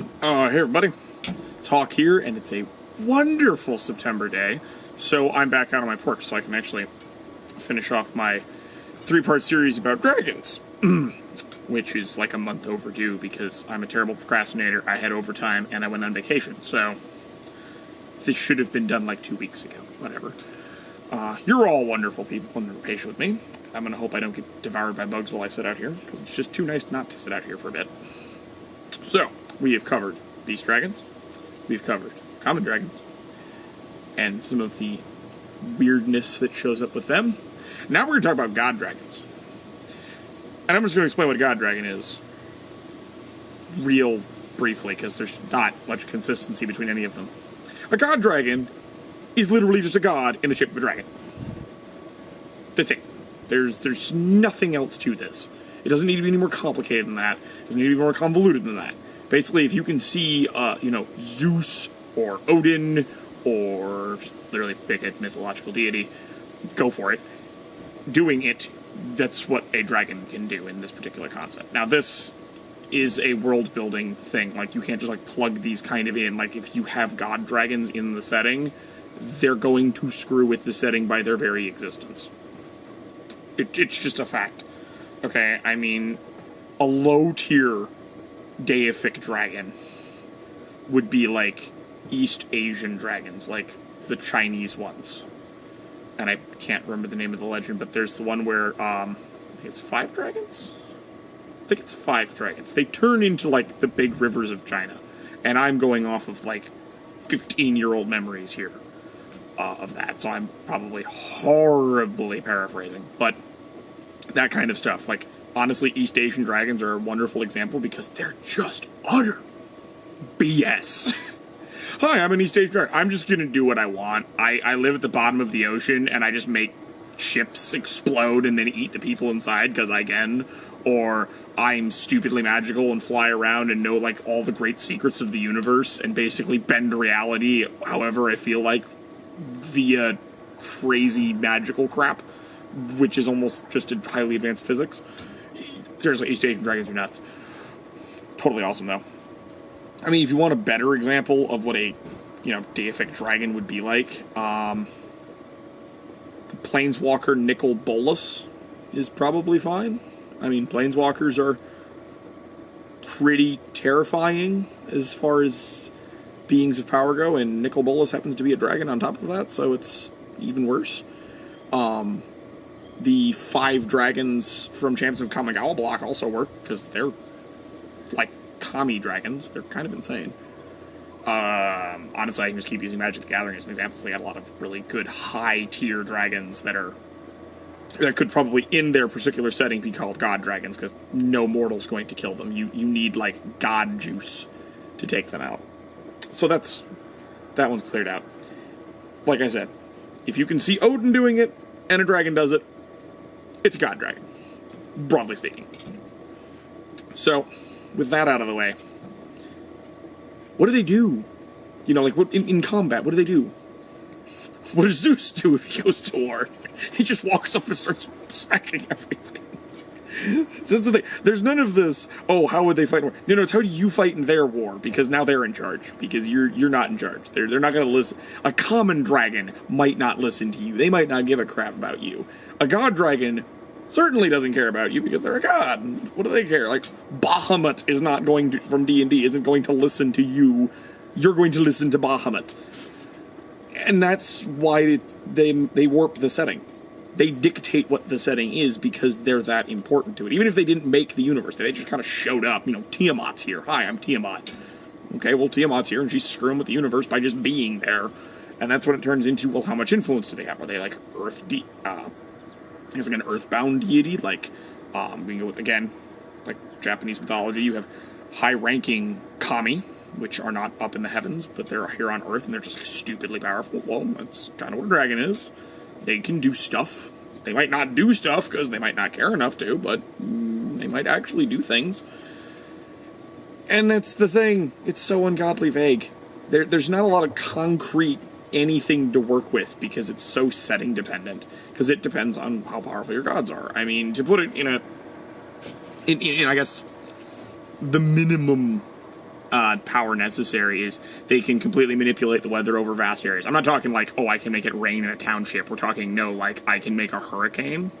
Hey everybody, Talk here, and it's a wonderful September day, so I'm back out on my porch so I can actually finish off my 3-part series about dragons, which is like a month overdue because I'm a terrible procrastinator, I had overtime, and I went on vacation, so this should have been done like 2 weeks ago, whatever. You're all wonderful people and you're patient with me. I'm gonna hope I don't get devoured by bugs while I sit out here, because it's just too nice not to sit out here for a bit. So, we have covered beast dragons, we've covered common dragons, and some of the weirdness that shows up with them. Now we're going to talk about god dragons. And I'm just going to explain what a god dragon is real briefly, because there's not much consistency between any of them. A god dragon is literally just a god in the shape of a dragon. That's it. There's nothing else to this. It doesn't need to be any more complicated than that. It doesn't need to be more convoluted than that. Basically, if you can see, Zeus or Odin or just literally pick a mythological deity, go for it. Doing it, that's what a dragon can do in this particular concept. Now, this is a world-building thing. Like, you can't just, plug these kind of in. Like, if you have god dragons in the setting, they're going to screw with the setting by their very existence. It's just a fact. Okay, I mean, a low-tier deific dragon would be like East Asian dragons, like the Chinese ones. And I can't remember the name of the legend, but there's the one where, I think it's 5 dragons? I think it's 5 dragons. They turn into, the big rivers of China. And I'm going off of, 15-year-old memories here of that. So I'm probably horribly paraphrasing. But that kind of stuff, honestly, East Asian dragons are a wonderful example because they're just utter BS. Hi, I'm an East Asian dragon. I'm just gonna do what I want. I live at the bottom of the ocean, and I just make ships explode and then eat the people inside because I can. Or I'm stupidly magical and fly around and know, all the great secrets of the universe and basically bend reality however I feel like via crazy magical crap, which is almost just a highly advanced physics. Seriously, East Asian dragons are nuts. Totally awesome, though. I mean, if you want a better example of what a, deific dragon would be like, the Planeswalker Nicol Bolas is probably fine. I mean, Planeswalkers are pretty terrifying as far as beings of power go, and Nicol Bolas happens to be a dragon on top of that, so it's even worse. The 5 dragons from Champions of Kamigawa block also work, because they're, kami dragons. They're kind of insane. Honestly, I can just keep using Magic the Gathering as an example, because they got a lot of really good high-tier dragons that could probably, in their particular setting, be called god dragons, because no mortal's going to kill them. You need, god juice to take them out. So that one's cleared out. Like I said, if you can see Odin doing it, and a dragon does it, it's a god dragon, broadly speaking. So, with that out of the way, what do they do? What in combat, what do they do? What does Zeus do if he goes to war? He just walks up and starts smacking everything. So that's the thing. There's none of this, how would they fight in war? No, it's how do you fight in their war, because now they're in charge, because you're not in charge. They're not going to listen. A common dragon might not listen to you. They might not give a crap about you. A god dragon certainly doesn't care about you because they're a god. What do they care? Bahamut is not going to, from D&D, isn't going to listen to you. You're going to listen to Bahamut. And that's why they warp the setting. They dictate what the setting is because they're that important to it. Even if they didn't make the universe, they just kind of showed up. Tiamat's here. Hi, I'm Tiamat. Okay, well, Tiamat's here, and she's screwing with the universe by just being there. And that's what it turns into. Well, how much influence do they have? Are they, I guess an earthbound deity, we can go with, again, Japanese mythology. You have high-ranking kami, which are not up in the heavens, but they're here on Earth, and they're just stupidly powerful. Well, that's kind of what a dragon is. They can do stuff. They might not do stuff, because they might not care enough to, but they might actually do things. And that's the thing. It's so ungodly vague. There's not a lot of concrete anything to work with, because it's so setting dependent, because it depends on how powerful your gods are. I mean, to put it in I guess, the minimum power necessary is they can completely manipulate the weather over vast areas. I'm not talking like, oh, I can make it rain in a township. We're talking, no, like, I can make a hurricane,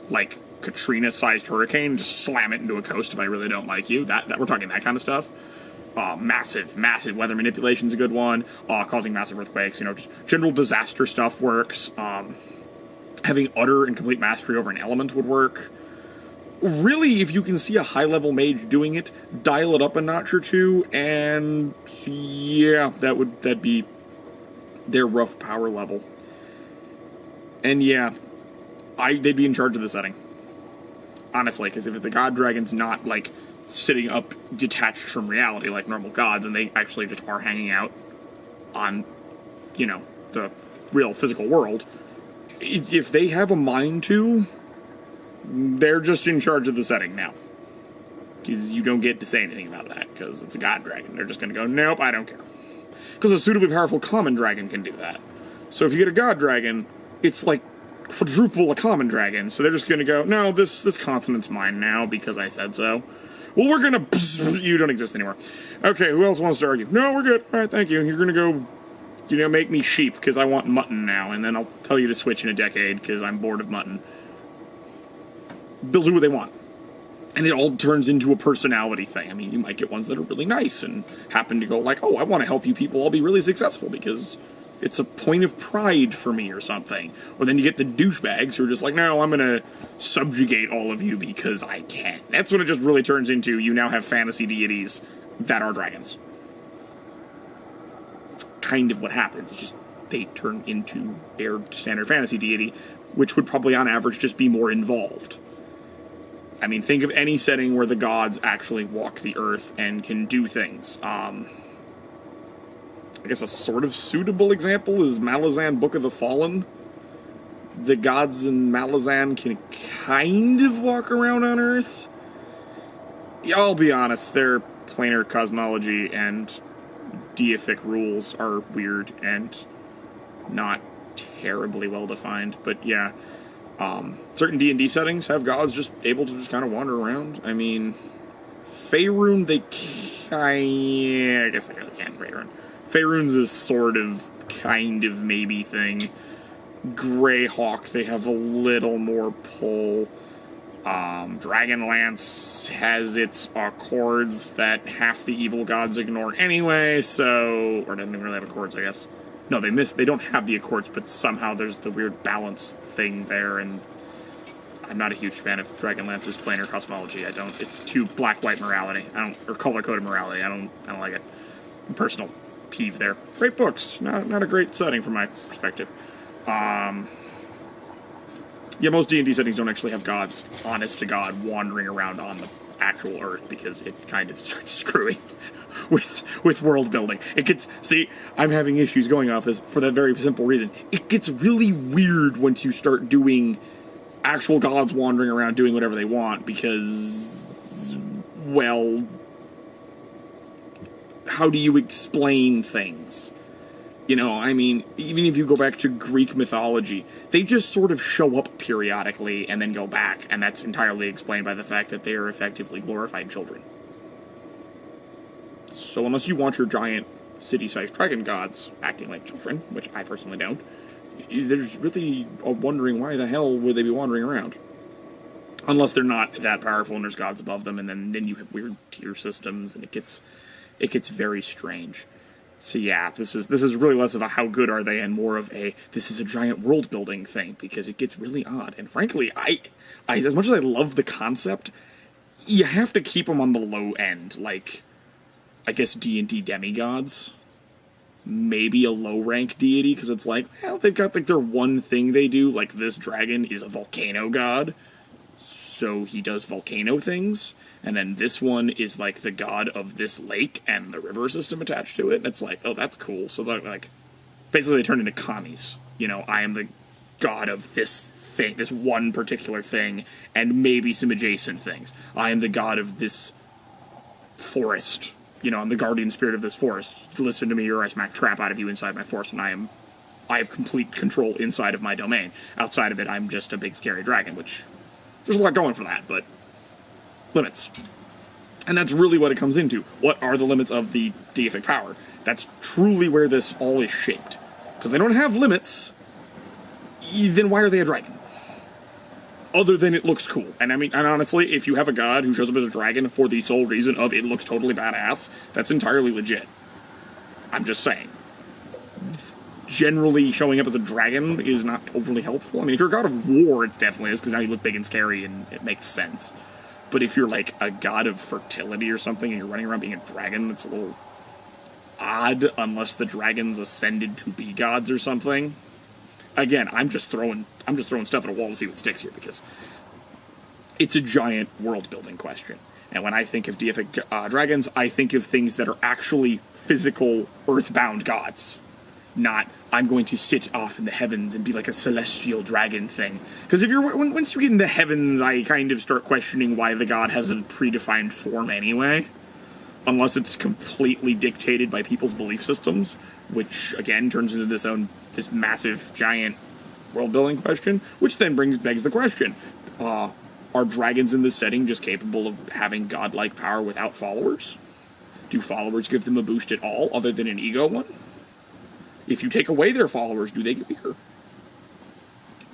like Katrina-sized hurricane, just slam it into a coast if I really don't like you. That we're talking that kind of stuff. Massive weather manipulation is a good one. Causing massive earthquakes, just general disaster stuff works. Having utter and complete mastery over an element would work. Really, if you can see a high-level mage doing it, dial it up a notch or two, and yeah, that'd be their rough power level. And yeah, they'd be in charge of the setting. Honestly, because if the god dragon's not, like, sitting up detached from reality like normal gods, and they actually just are hanging out on, the real physical world, if they have a mind to, they're just in charge of the setting now. Because you don't get to say anything about that, because it's a god dragon. They're just going to go, nope, I don't care. Because a suitably powerful common dragon can do that. So if you get a god dragon, it's like quadruple a common dragon, so they're just going to go, no, this continent's mine now, because I said so. Well, we're going to... You don't exist anymore. Okay, who else wants to argue? No, we're good. All right, thank you. You're going to go, make me sheep, because I want mutton now, and then I'll tell you to switch in a decade, because I'm bored of mutton. They'll do what they want. And it all turns into a personality thing. I mean, you might get ones that are really nice and happen to go like, oh, I want to help you people all be really successful because it's a point of pride for me or something. Or then you get the douchebags who are just like, no, I'm going to subjugate all of you because I can. That's what it just really turns into. You now have fantasy deities that are dragons. It's kind of what happens. It's just they turn into their standard fantasy deity, which would probably on average just be more involved. I mean, think of any setting where the gods actually walk the earth and can do things. I guess a sort of suitable example is Malazan Book of the Fallen. The gods in Malazan can kind of walk around on Earth. Yeah, I'll be honest, their planar cosmology and deific rules are weird and not terribly well defined, but yeah. Certain D&D settings have gods just able to just kind of wander around. I mean, Faerun, I guess they really can, Faerun. Faerun's is sort of, kind of, maybe thing. Greyhawk, they have a little more pull. Dragonlance has its accords that half the evil gods ignore anyway, so... Or doesn't even really have accords, I guess. No, they don't have the accords, but somehow there's the weird balance thing there, and I'm not a huge fan of Dragonlance's planar cosmology. It's too black-white morality. Or color-coded morality. I don't like it. Personal peeve there. Great books. Not a great setting from my perspective. Yeah, most D&D settings don't actually have gods, honest to God, wandering around on the actual Earth, because it kind of starts screwing with world building. I'm having issues going off this for that very simple reason. It gets really weird once you start doing actual gods wandering around doing whatever they want, because, well, how do you explain things? I mean, even if you go back to Greek mythology, they just sort of show up periodically and then go back, and that's entirely explained by the fact that they are effectively glorified children. So unless you want your giant city-sized dragon gods acting like children, which I personally don't, there's really a wondering why the hell would they be wandering around. Unless they're not that powerful and there's gods above them, and then you have weird tier systems, and it gets very strange. So yeah, this is really less of a how good are they and more of a this is a giant world building thing, because it gets really odd. And frankly, I as much as I love the concept, you have to keep them on the low end, like I guess D&D demigods. Maybe a low-rank deity, because it's like, well, they've got like their one thing they do, like this dragon is a volcano god, so he does volcano things, and then this one is like the god of this lake and the river system attached to it, and it's like, oh, that's cool. So like, basically they turn into commies. I am the god of this thing, this one particular thing, and maybe some adjacent things. I am the god of this forest. I'm the guardian spirit of this forest. Listen to me or I smack the crap out of you inside my forest, and I have complete control inside of my domain. Outside of it, I'm just a big scary dragon, which there's a lot going for that, but limits. And that's really what it comes into. What are the limits of the deific power? That's truly where this all is shaped. So if they don't have limits, then why are they a dragon? Other than it looks cool. And I mean, and honestly, if you have a god who shows up as a dragon for the sole reason of it looks totally badass, that's entirely legit. I'm just saying. Generally, showing up as a dragon is not overly helpful. I mean, if you're a god of war, it definitely is, because now you look big and scary and it makes sense. But if you're like a god of fertility or something and you're running around being a dragon, it's a little odd, unless the dragons ascended to be gods or something. Again, I'm just throwing stuff at a wall to see what sticks here, because it's a giant world-building question. And when I think of deific dragons, I think of things that are actually physical, earthbound gods. Not, I'm going to sit off in the heavens and be like a celestial dragon thing. Because once you get in the heavens, I kind of start questioning why the god has a predefined form anyway. Unless it's completely dictated by people's belief systems, which, again, turns into this massive, giant world-building question, which then begs the question, are dragons in this setting just capable of having godlike power without followers? Do followers give them a boost at all, other than an ego one? If you take away their followers, do they get weaker?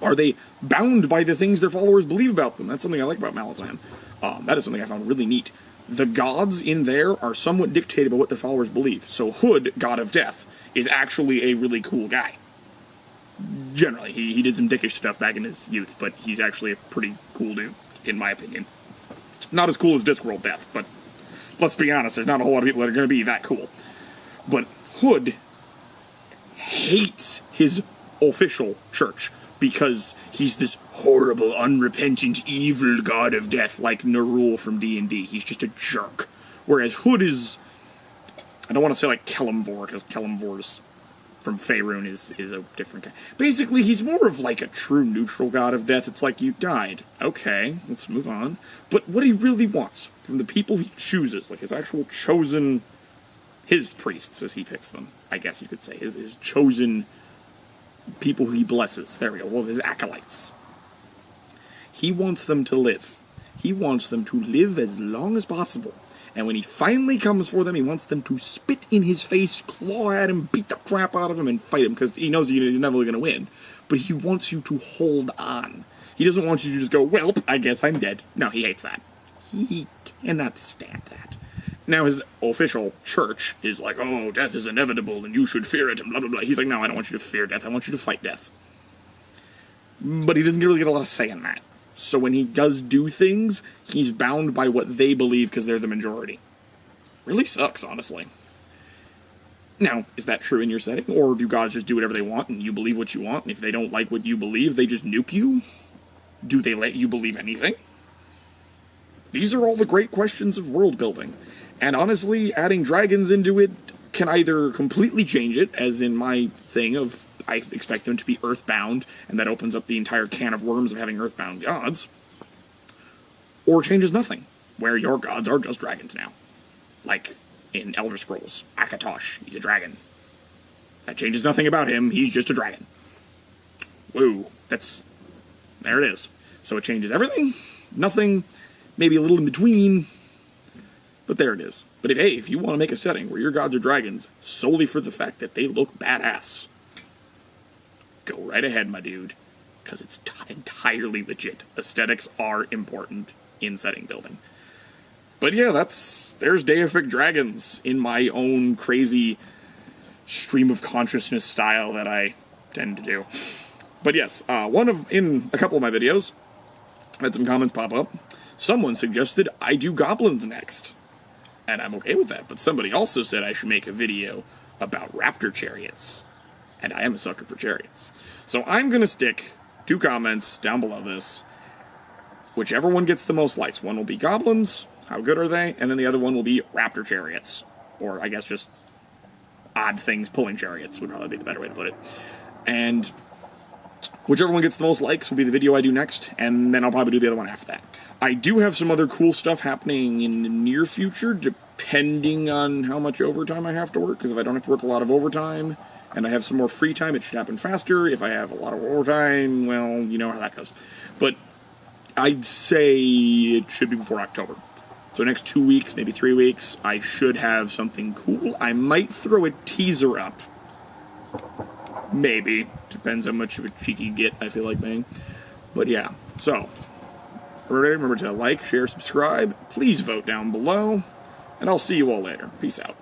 Are they bound by the things their followers believe about them? That's something I like about Malazan. That is something I found really neat. The gods in there are somewhat dictated by what their followers believe. So Hood, god of death, is actually a really cool guy. Generally, he did some dickish stuff back in his youth, but he's actually a pretty cool dude, in my opinion. Not as cool as Discworld Death, but let's be honest, there's not a whole lot of people that are going to be that cool. But Hood hates his official church because he's this horrible, unrepentant, evil god of death like Nerul from D&D. He's just a jerk. Whereas Hood is, I don't want to say like Kelemvor, because Kelemvor's from Faerun is a different guy. Basically, he's more of like a true neutral god of death. It's like, you died. Okay, let's move on. But what he really wants from the people he chooses, like his actual chosen, his priests, as he picks them, I guess you could say, his chosen people who he blesses. There we go. Well, his acolytes. He wants them to live. He wants them to live as long as possible. And when he finally comes for them, he wants them to spit in his face, claw at him, beat the crap out of him, and fight him, because he knows he's never going to win. But he wants you to hold on. He doesn't want you to just go, well, I guess I'm dead. No, he hates that. He cannot stand that. Now, his official church is like, oh, death is inevitable, and you should fear it, and blah, blah, blah. He's like, no, I don't want you to fear death. I want you to fight death. But he doesn't really get a lot of say in that. So when he does do things, he's bound by what they believe because they're the majority. Really sucks, honestly. Now, is that true in your setting? Or do gods just do whatever they want, and you believe what you want, and if they don't like what you believe, they just nuke you? Do they let you believe anything? These are all the great questions of world building. And honestly, adding dragons into it can either completely change it, as in my thing of I expect them to be earthbound, and that opens up the entire can of worms of having earthbound gods, or changes nothing, where your gods are just dragons now. Like in Elder Scrolls, Akatosh, he's a dragon. That changes nothing about him, he's just a dragon. Woo, there it is. So it changes everything, nothing, maybe a little in between, but there it is. But if you want to make a setting where your gods are dragons solely for the fact that they look badass, go right ahead, my dude, because it's entirely legit. Aesthetics are important in setting building. But yeah, there's deific dragons in my own crazy stream of consciousness style that I tend to do. But yes, in a couple of my videos, I had some comments pop up. Someone suggested I do goblins next. And I'm okay with that, but somebody also said I should make a video about raptor chariots. And I am a sucker for chariots. So I'm going to stick 2 comments down below this. Whichever one gets the most likes. One will be goblins, how good are they? And then the other one will be raptor chariots. Or I guess just odd things pulling chariots would probably be the better way to put it. And whichever one gets the most likes will be the video I do next, and then I'll probably do the other one after that. I do have some other cool stuff happening in the near future, depending on how much overtime I have to work, because if I don't have to work a lot of overtime, and I have some more free time, it should happen faster. If I have a lot of overtime, well, you know how that goes. But I'd say it should be before October. So next 2 weeks, maybe 3 weeks, I should have something cool. I might throw a teaser up. Maybe. Depends how much of a cheeky git I feel like being. But yeah, so remember to like, share, subscribe. Please vote down below. And I'll see you all later. Peace out.